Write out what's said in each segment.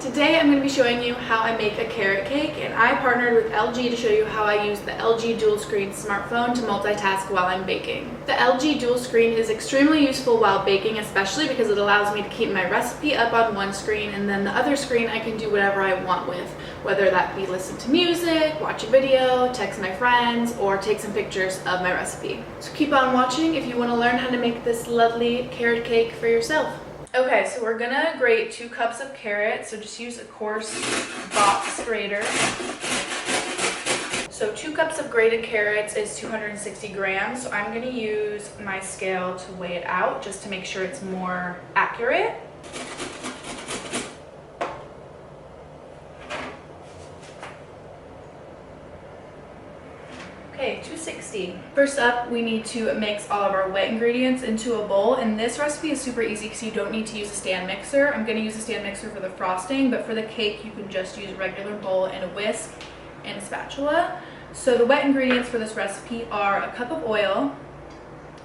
Today I'm going to be showing you how I make a carrot cake, and I partnered with LG to show you how I use the LG dual screen smartphone to multitask while I'm baking. The LG dual screen is extremely useful while baking, especially because it allows me to keep my recipe up on one screen, and then the other screen I can do whatever I want with, whether that be listen to music, watch a video, text my friends, or take some pictures of my recipe. So keep on watching if you want to learn how to make this lovely carrot cake for yourself. Okay, so we're gonna grate 2 cups of carrots, so just use a coarse box grater. So 2 cups of grated carrots is 260 grams, so I'm gonna use my scale to weigh it out just to make sure it's more accurate. Okay, 260. First up, we need to mix all of our wet ingredients into a bowl, and this recipe is super easy because you don't need to use a stand mixer. I'm going to use a stand mixer for the frosting, but for the cake you can just use a regular bowl and a whisk and a spatula. So the wet ingredients for this recipe are a cup of oil,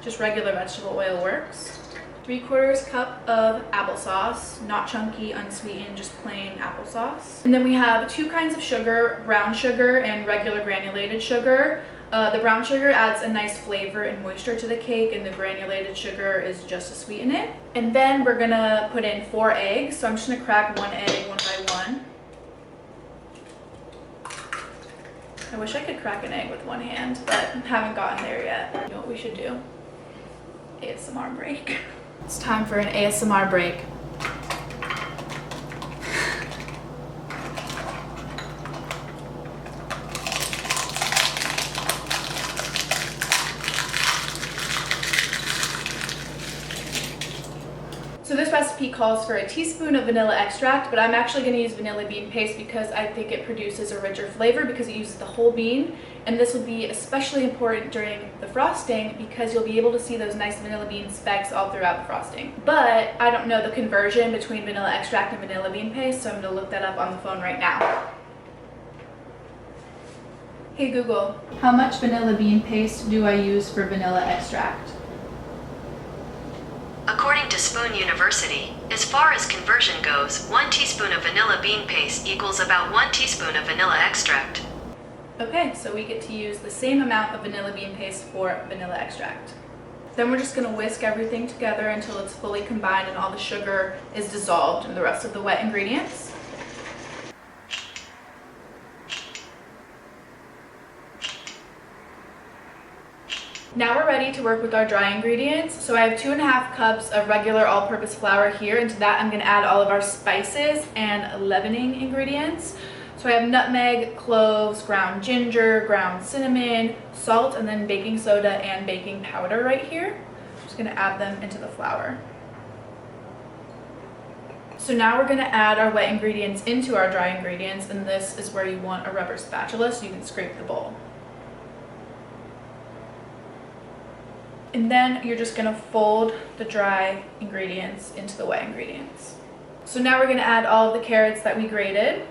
just regular vegetable oil works, 3/4 cup of applesauce, not chunky, unsweetened, just plain applesauce. And then we have 2 kinds of sugar, brown sugar and regular granulated sugar. The brown sugar adds a nice flavor and moisture to the cake, and the granulated sugar is just to sweeten it. And then we're gonna put in 4 eggs. So I'm just gonna crack 1 egg one by one. I wish I could crack an egg with one hand, but haven't gotten there yet. You know what we should do? ASMR break. It's time for an ASMR break. So this recipe calls for a teaspoon of vanilla extract, but I'm actually going to use vanilla bean paste because I think it produces a richer flavor because it uses the whole bean. And this will be especially important during the frosting because you'll be able to see those nice vanilla bean specks all throughout the frosting. But I don't know the conversion between vanilla extract and vanilla bean paste, so I'm going to look that up on the phone right now. Hey Google, how much vanilla bean paste do I use for vanilla extract? According to Spoon University, as far as conversion goes, 1 teaspoon of vanilla bean paste equals about 1 teaspoon of vanilla extract. Okay, so we get to use the same amount of vanilla bean paste for vanilla extract. Then we're just going to whisk everything together until it's fully combined and all the sugar is dissolved in the rest of the wet ingredients. Now we're ready to work with our dry ingredients. So I have 2.5 cups of regular all-purpose flour here, and to that I'm going to add all of our spices and leavening ingredients. So I have nutmeg, cloves, ground ginger, ground cinnamon, salt, and then baking soda and baking powder right here. I'm just going to add them into the flour. So now we're going to add our wet ingredients into our dry ingredients, and this is where you want a rubber spatula so you can scrape the bowl. And then you're just going to fold the dry ingredients into the wet ingredients. So now we're going to add all of the carrots that we grated.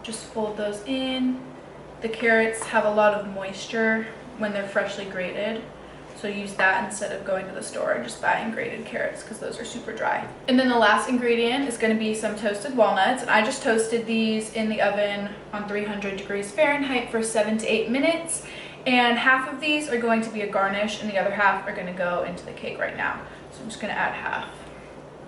Just fold those in. The carrots have a lot of moisture when they're freshly grated, so use that instead of going to the store and just buying grated carrots because those are super dry. And then the last ingredient is going to be some toasted walnuts, and I just toasted these in the oven on 300 degrees Fahrenheit for 7 to 8 minutes. And half of these are going to be a garnish and the other half are going to go into the cake right now. So I'm just going to add half.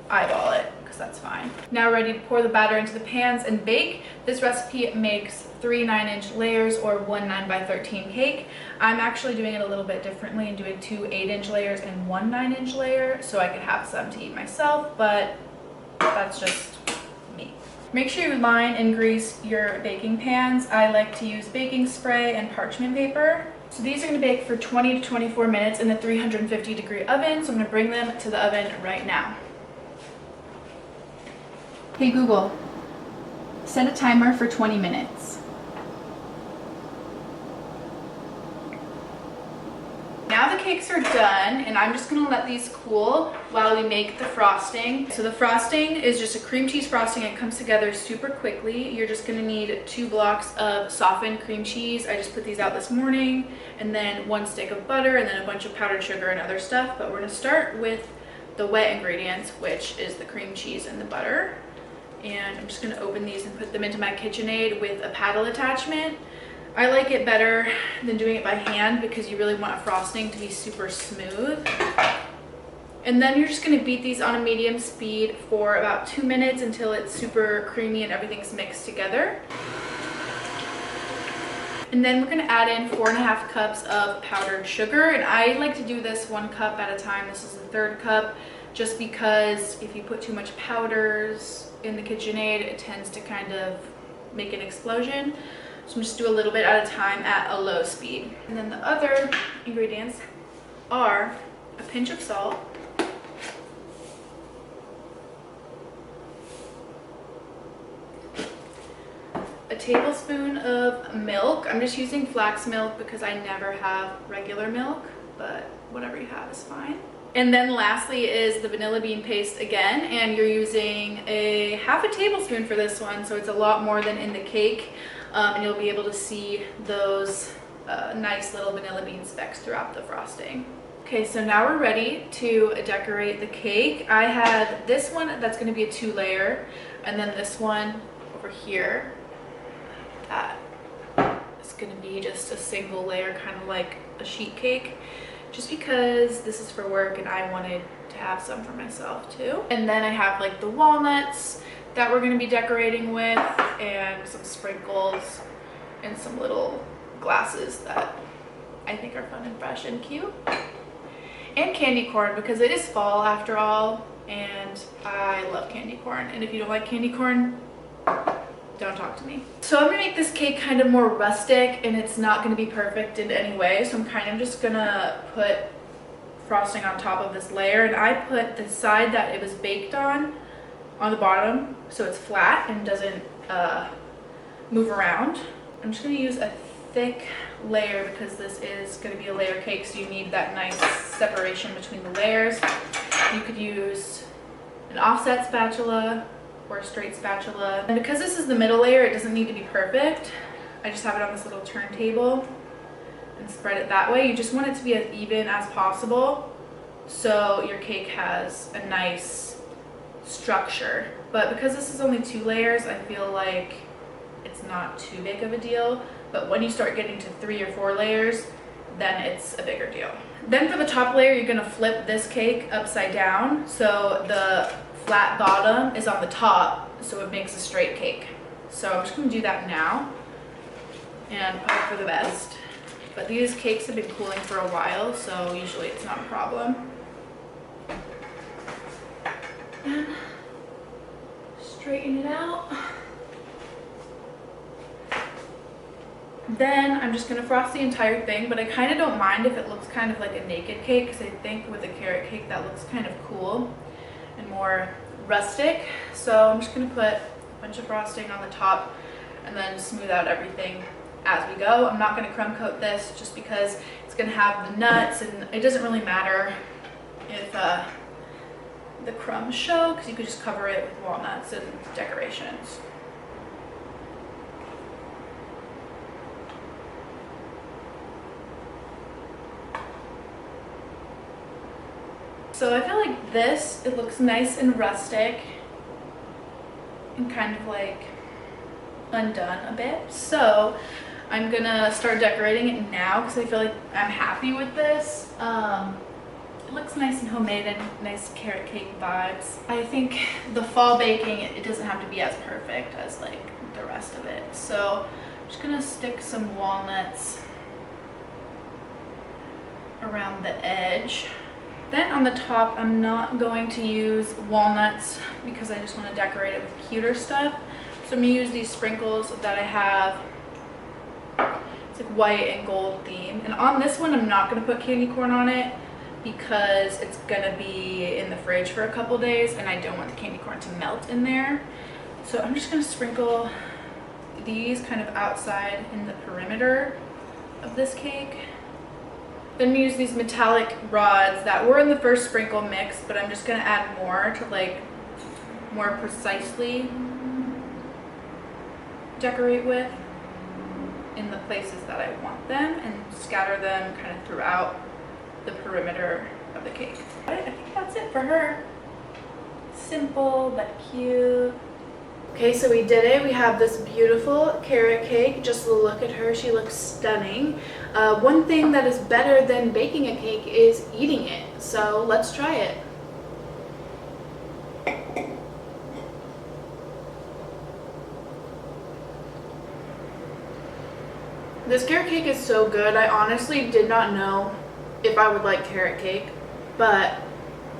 Eyeball it because that's fine. Now we're ready to pour the batter into the pans and bake. This recipe makes 3 9-inch layers or 1 9x13 cake. I'm actually doing it a little bit differently and doing 2 8-inch layers and 1 9-inch layer so I could have some to eat myself, but that's just me. Make sure you line and grease your baking pans. I like to use baking spray and parchment paper. So these are going to bake for 20 to 24 minutes in the 350 degree oven. So I'm going to bring them to the oven right now. Hey Google, set a timer for 20 minutes. Now the cakes are done, and I'm just gonna let these cool while we make the frosting. So the frosting is just a cream cheese frosting. It comes together super quickly. You're just gonna need 2 blocks of softened cream cheese. I just put these out this morning, and then 1 stick of butter, and then a bunch of powdered sugar and other stuff. But we're gonna start with the wet ingredients, which is the cream cheese and the butter. And I'm just gonna open these and put them into my KitchenAid with a paddle attachment. I like it better than doing it by hand because you really want frosting to be super smooth. And then you're just gonna beat these on a medium speed for about 2 minutes until it's super creamy and everything's mixed together. And then we're gonna add in 4.5 cups of powdered sugar. And I like to do this 1 cup at a time. This is the 3rd cup, just because if you put too much powders in the KitchenAid, it tends to kind of make an explosion. So I'm just do a little bit at a time at a low speed. And then the other ingredients are a pinch of salt, a tablespoon of milk. I'm just using flax milk because I never have regular milk, but whatever you have is fine. And then lastly is the vanilla bean paste again, and you're using a half a tablespoon for this one, so it's a lot more than in the cake. And you'll be able to see those nice little vanilla bean specks throughout the frosting. Okay, so now we're ready to decorate the cake. I have this one that's going to be a 2-layer, and then this one over here that is going to be just a single layer, kind of like a sheet cake, just because this is for work and I wanted to have some for myself too. And then I have like the walnuts that we're going to be decorating with, and some sprinkles and some little glasses that I think are fun and fresh and cute, and candy corn because it is fall after all and I love candy corn. And if you don't like candy corn, don't talk to me. So I'm gonna make this cake kind of more rustic, and it's not gonna be perfect in any way, so I'm kind of just gonna put frosting on top of this layer. And I put the side that it was baked on the bottom so it's flat and doesn't move around. I'm just gonna use a thick layer because this is gonna be a layer cake, so you need that nice separation between the layers. You could use an offset spatula or a straight spatula. And because this is the middle layer, it doesn't need to be perfect. I just have it on this little turntable and spread it that way. You just want it to be as even as possible so your cake has a nice structure. But because this is only 2 layers, I feel like it's not too big of a deal. But when you start getting to 3 or 4 layers, then it's a bigger deal. Then for the top layer, you're gonna flip this cake upside down so the flat bottom is on the top, so it makes a straight cake. So I'm just gonna do that now and hope for the best. But these cakes have been cooling for a while, so usually it's not a problem. And straighten it out. Then I'm just gonna frost the entire thing, but I kind of don't mind if it looks kind of like a naked cake, because I think with a carrot cake that looks kind of cool and more rustic. So I'm just gonna put a bunch of frosting on the top and then smooth out everything as we go. I'm not gonna crumb coat this just because it's gonna have the nuts, and it doesn't really matter if the crumbs show, because you could just cover it with walnuts and decorations. So I feel like this, it looks nice and rustic and kind of like undone a bit. So I'm gonna start decorating it now because I feel like I'm happy with this. It looks nice and homemade and nice carrot cake vibes. I think the fall baking, it doesn't have to be as perfect as like the rest of it. So I'm just gonna stick some walnuts around the edge. Then on the top, I'm not going to use walnuts because I just want to decorate it with cuter stuff. So I'm going to use these sprinkles that I have. It's like white and gold theme. And on this one, I'm not going to put candy corn on it because it's going to be in the fridge for a couple days and I don't want the candy corn to melt in there. So I'm just going to sprinkle these kind of outside in the perimeter of this cake. Then we use these metallic rods that were in the first sprinkle mix, but I'm just gonna add more to like more precisely decorate with in the places that I want them, and scatter them kind of throughout the perimeter of the cake. I think that's it for her. Simple but cute. Okay, so we did it. We have this beautiful carrot cake. Just look at her. She looks stunning. One thing that is better than baking a cake is eating it. So let's try it. This carrot cake is so good. I honestly did not know if I would like carrot cake, but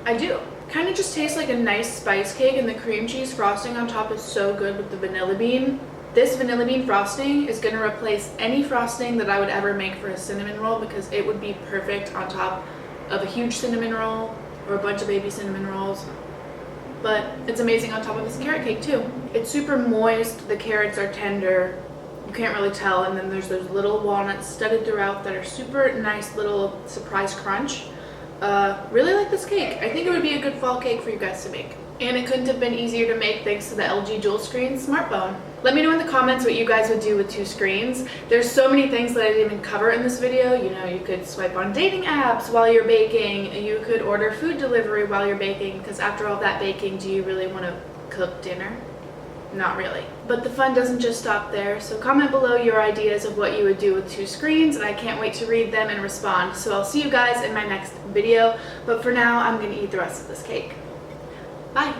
I do. Kind of just tastes like a nice spice cake, and the cream cheese frosting on top is so good with the vanilla bean. This vanilla bean frosting is going to replace any frosting that I would ever make for a cinnamon roll, because it would be perfect on top of a huge cinnamon roll or a bunch of baby cinnamon rolls. But it's amazing on top of this carrot cake too. It's super moist, the carrots are tender, you can't really tell, and then there's those little walnuts studded throughout that are super nice little surprise crunch. Really like this cake. I think it would be a good fall cake for you guys to make. And it couldn't have been easier to make thanks to the LG dual screen smartphone. Let me know in the comments what you guys would do with 2 screens. There's so many things that I didn't even cover in this video. You know, you could swipe on dating apps while you're baking. You could order food delivery while you're baking, because after all that baking, do you really want to cook dinner? Not really. But the fun doesn't just stop there, so comment below your ideas of what you would do with 2 screens, and I can't wait to read them and respond. So I'll see you guys in my next video, but for now I'm going to eat the rest of this cake. Bye!